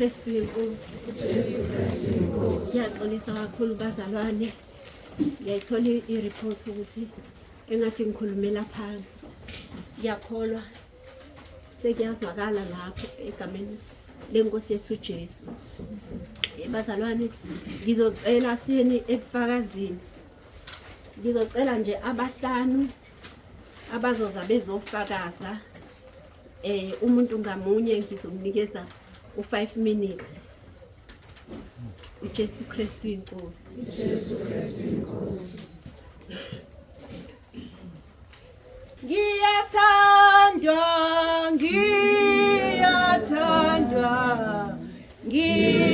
Kristu inkosi. Ngiyaxolisa kakhulu bazalwane. Ngiyayithola i-report ukuthi engathi ngikhulumela phansi. Ngiyakholwa sekuyazwakala lapho egameni lenkosi yethu Jesu. Bazalwane, ngizocela sini ebufakazini. Ngizocela nje abahlanu abazoza bezofakaza. Umuntu ngamunye ngizomnikeza u5 minutes. uJesu Kristu inkosi. uJesu Kristu inkosi. Ngiyathandwa, ngiyathandwa, ngingubani.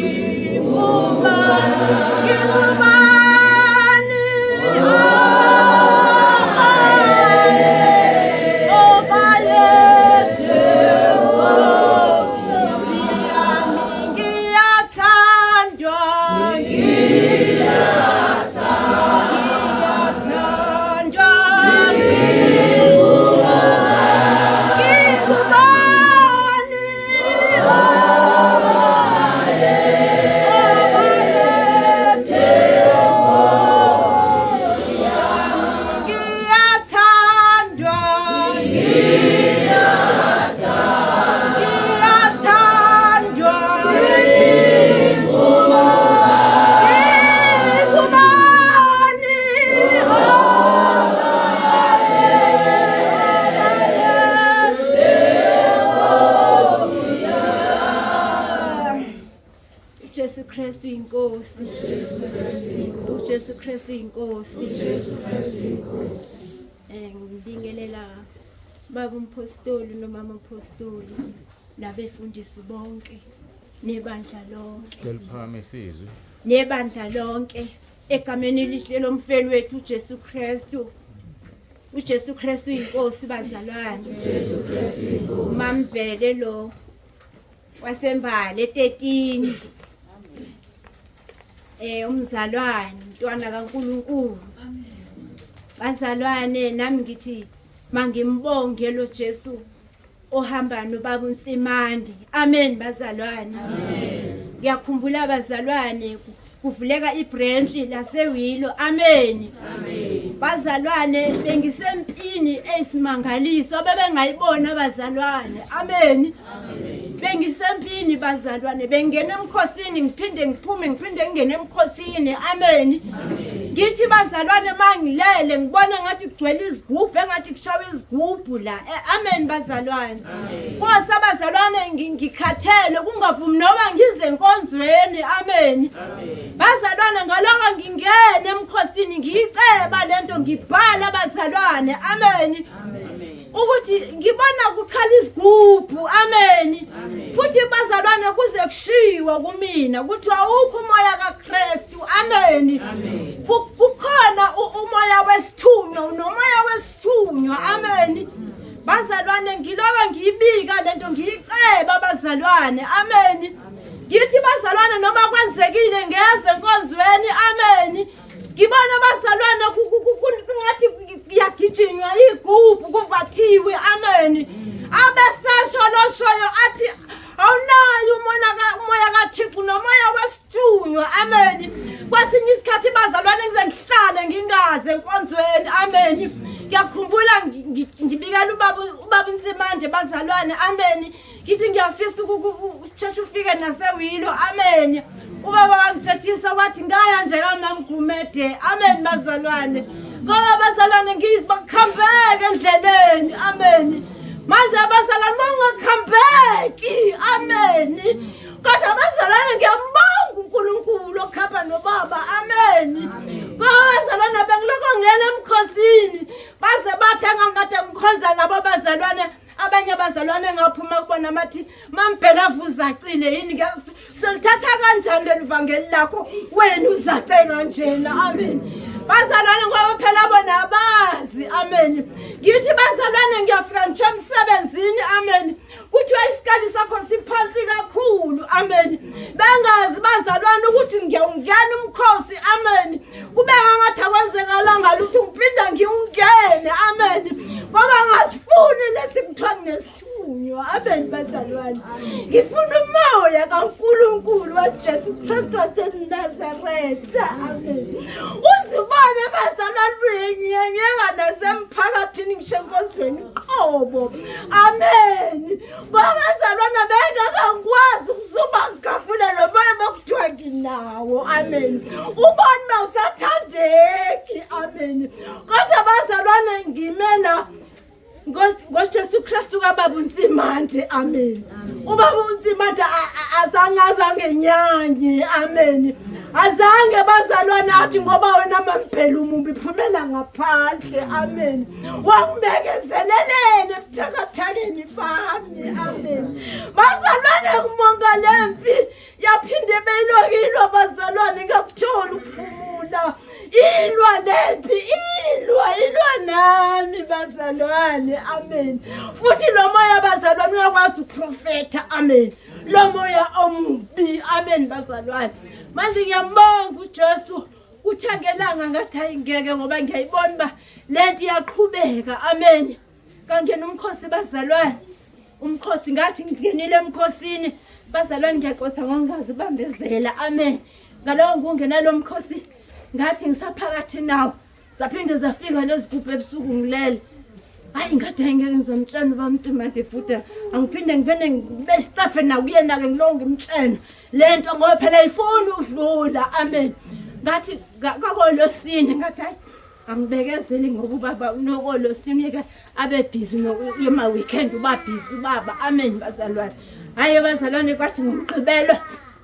uJesu Kristu inkosi. uJesu Kristu inkosi. Ngibingelela baba umpostoli nomama umpostoli nabefundisi bonke nebandla lonke. Seliphame sizwe. Nebandla lonke egameni elihle lomfeli wethu uJesu Kristu. uJesu Kristu inkosi bazalwane. uJesu Kristu inkosi. Mamvele lo wasembali 13. Umzalwane mntwana kaNkulunkulu. Amen. Bazalwane nami ngithi mangimbonge lo Jesu ohamba nobaba uNsimandi. Amen bazalwane. Amen. Ngiyakhumbula bazalwane kuvuleka ibranch laseWilo. Amen. Amen. Bazalwane bengisempini esimangaliso bebengayibona bazalwane. Amen. Amen. Bengisempini bazalwane bengena emkhosini ngiphinde ngiphume ngiphinde ngene emkhosini. Amen. Ngithi bazalwane mangilele ngibona ngathi kugcwele izigubhu engathi kushawa izigubhu la. Amen bazalwane. Ngoba bazalwane ngikhathele kungavumi noma ngize enkonzweni. Amen. Bazalwane ngaloko ngingena emkhosini ngiyiceba lento ngibhala bazalwane. Amen. Ukuthi ngibona kukhala izigubhu. Amen. Futhi bazalwane kuze kushiwa kumina ukuthi awukho umoya kaKristu. Amen. Kukhona umoya wesithunywa nomoya wesithunywa. Amen. Bazalwane ngiloko ngiyibika lento ngiyiceba bazalwane. Amen. Ngithi bazalwane noma kwenzekile ngeze enkonzweni. Amen. Ngibona bazalwane kungathi kuyagijinywa igubhu kuvathiwe. Amen. Abesesho loshoyo athi awunayo umoya kaThixo nomoya wesithunywa. Amen. Kwesinye isikhathi bazalwane ngize ngihlale ngingaze enkonzweni. Amen. Ngiyakhumbula ngibikela ubaba uNsimande bazalwane. Amen. Ngithi ngiyafisa uchacha ufike naseWilo. Amen. Ubaba wangithathisa wathi ngaya nje kaMamGumede. Amen bazalwane. Ngoba bazalwane ngizibakhambeke endleleni. Amen. Manje abazalwane bangakhambeki. Amen. Kodwa abazalwane ngiyambonga uNkulunkulu okhapha nobaba. Amen. Ngoba abazalwane bengiloko ngena emkhosini baze bathi ngangade ngikhoza nabo bazalwane. Abanye abazalwane ngaphuma kubona mathi mambhela avuzacile yini selithatha kanjani lelivangeli lakho wena uzacela njena. Amen. Bazalwane ngoba phela bona abazi. Amen. Ngithi bazalwane ngiyafika nje emsebenzini. Amen. Kuthiwa isikali sakho siphansi kakhulu. Amen. Bengazi bazalwane ukuthi ngiyawungena umkhosi. Amen. Kube ngathi akwenzekalanga lutho ngiphinda ngiungene. Amen. Ngoba ngasifuni lesikuthiwa nesithunywa. ukunconywa. Amen bazalwane. Ngifuna umoya kaNkulunkulu waJesu Kristu waseNazaretha. Amen. Uzibone bazalwane uyenyenyeka nasemphakathini ngisho enkonzweni qobo. Amen. Bazalwane bengakwazi ukuzuma ngafuna lomoya bokuthiwa nginawo. Amen. Ubani mawusathandeki. Amen. Kodwa bazalwane ngimela ngoJesu Kristu kaBaba uNtsimande. Amen. Ubaba uNtsimande azange nyanye. Amen. Azange bazalwane athi ngoba wena mamphela umubi phumela ngaphandle. Amen. Wangibekezelelele ebuthakathakeni bami. Amen. Bazalwane kumonga lempi yaphinde belokilwa bazalwane ngakuthola ukuphumula. Ilwa lempi, ilwa nami bazalwane. Amen. Futhi lo moya bazalwane uyakwazi ukuprofeta. Amen. Lo moya omubi. Amen bazalwane. Manje ngiyambonga uJesu uthangelanga ngathi ayingeke ngoba ngiyayibona ba lento iyaqhubeka. Amen. Kangena umkhosi bazalwane. Umkhosi ngathi ngingenile emkhosini bazalwane ngiyaxoxa ngongazi ubambezela. Amen. Ngalowo ngungena lo mkhosi ngathi ngisaphakathi nawo zaphinde zafika lezigubhu ebusuku ngilele. Hayi ngathi ngeke ngizomtshela ubaba uNtsimande futhi angiphinde ngibe staff na kuyena ke ngilonke imtshela lento ngoba phela ifuna udlula. Amen. Ngathi kakolosini ngathi hayi angibekezeli ngoba ubaba unokolosini ke abe busy yoma weekend uba busy ubaba. Amen bazalwane. Hayi bazalwane kwathi ngomgqibelo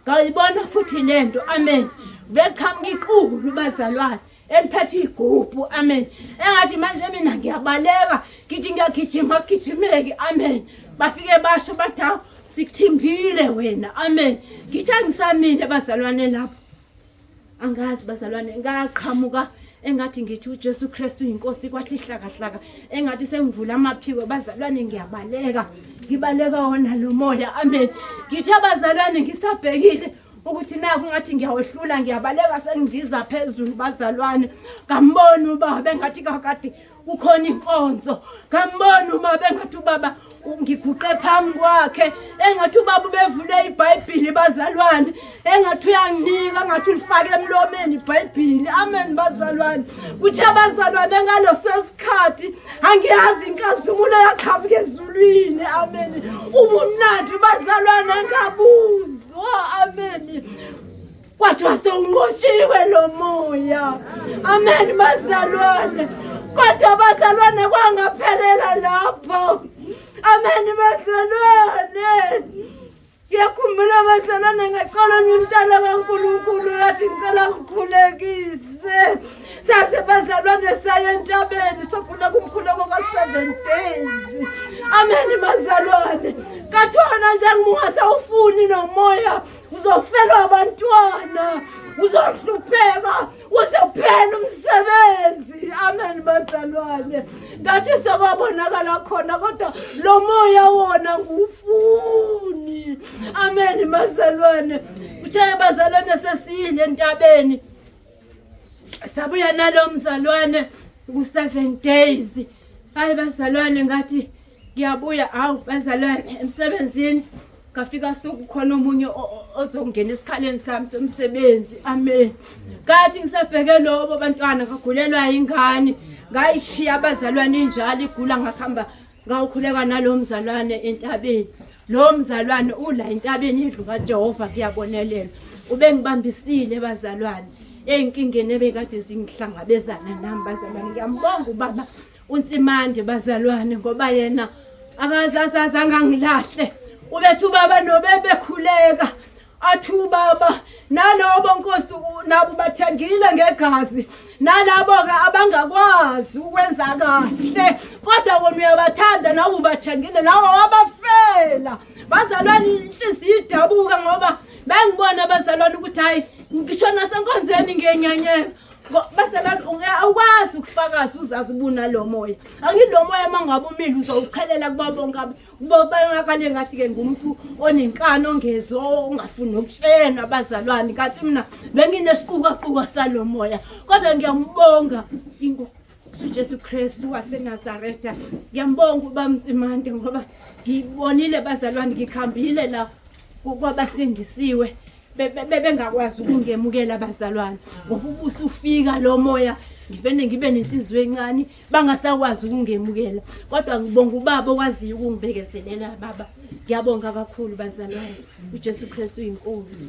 ngayibona futhi lento. Amen. Beqhamuka iqulu bazalwane eliphethe igubhu. Amen. Engathi manje mina ngiyabaleka ngithi ngiyagijimeki. Amen. Bafike basho bathi sikuthimbile wena. Amen. Ngithi angisamile bazalwane lapho angazi bazalwane ngaqhamuka engathi ngithi uJesu Kristu inkosi kwathi hlaka engathi sengivula amaphiko bazalwane ngiyabaleka ngibaleka wona lo moya. Amen. Ngithi abazalwane ngisabhekile ukuthi naku ngathi ngiyawehlula ngiyabaleka sengidiza phezulu bazalwane. Ngambona ubaba engathi kakade ukhona inkonzo. Ngambona ubaba engathi ubaba ngiguqe phambi kwakhe engathi ubaba ubevule iBhayibheli bazalwane engathi uyanginika engathi ulifake emlomeni iBhayibheli. Amen bazalwane. Kuthi abazalwane ngalo sesikhathi angiyazi inkazimulo yaqhamuka ezulwini. Amen. Ubumnandi bazalwane ngabuzwa. Amen. Kwathi waseunqotshiwe lo moya. Amen bazalwane. Kodwa bazalwane kwangaphelela lapho. Amen bazalwane. Ngiyakhumbula bazalwane ngacela umntana kaNkulunkulu yathi ngicela ngikhulekise. Sase bazalwane saya entabeni sokhula kumkhuleko ka7 days. Amen bazalwane. Kathona nje ngisawufuni nomoya uzofelwa abantwana uzohlupheka uzophela umsebenzi. Amen bazalwane. Ngathi sokwabonakala khona kodwa lo moya wona ngufuni. Amen bazalwane. Uthe bazalwane sesiyile entabeni sabuya nalo mzalwane ku7 days. Hayi bazalwane ngathi ngiyabuya bazalwane emsebenzini ngafika sokukhona umunye ozongena esikhaleni sami somsebenzi. Amen. Ngathi ngisabheke lobo bantwana ngagulelwa ingane ngayishiya abazalwane injalo igula ngakhamba ngawukhuleka nalo mzalwane entabeni. Lo mzalwane ula entabeni indlu kaJehova kuyabonelela. Ube ngibambisile bazalwane einkingeni ebekade zingihlangabezana nami bazalwane. Ngiyambonga ubaba uNtsimande bazalwane ngoba yena akazazanga ngilahle. Ubethu baba nobebekhuleka athi ubaba nalobo Nkosi nabo bathengile ngegazi nalabo ke abangakwazi ukwenza kahle kodwa wona uyabathanda nawe ubathengile nawe wabafela bazalwane. Inhliziyo idabuka ngoba bengibona bazalwane ukuthi hayi ngishona senkonzweni ngenyanyeka. Bazalwane awukwazi ukufakaza uzazi ubuna lo moya. Angilo moya mangabe umile uzowuchelela kuba bonke bobangakale ngathi ke ngumuntu onenkani ongezo ongafuni ukutshena bazalwane. Kanti mina benginesiquka salo moya kodwa ngiyambonga uJesu Kristu waseNazaretha. Ngiyambonga uBamzimande ngoba ngibonile bazalwane ngikhambile la kwabasindisiwe bengakwazi ukungemukela abazalwane ngoba ubusufika lo moya ngibe nenhliziyo encane bangasakwazi ukungemukela kodwa ngibonga ubaba okwaziyo ukungibekezelela baba ngiyabonga kakhulu bazalwane uJesu Kristu inkosi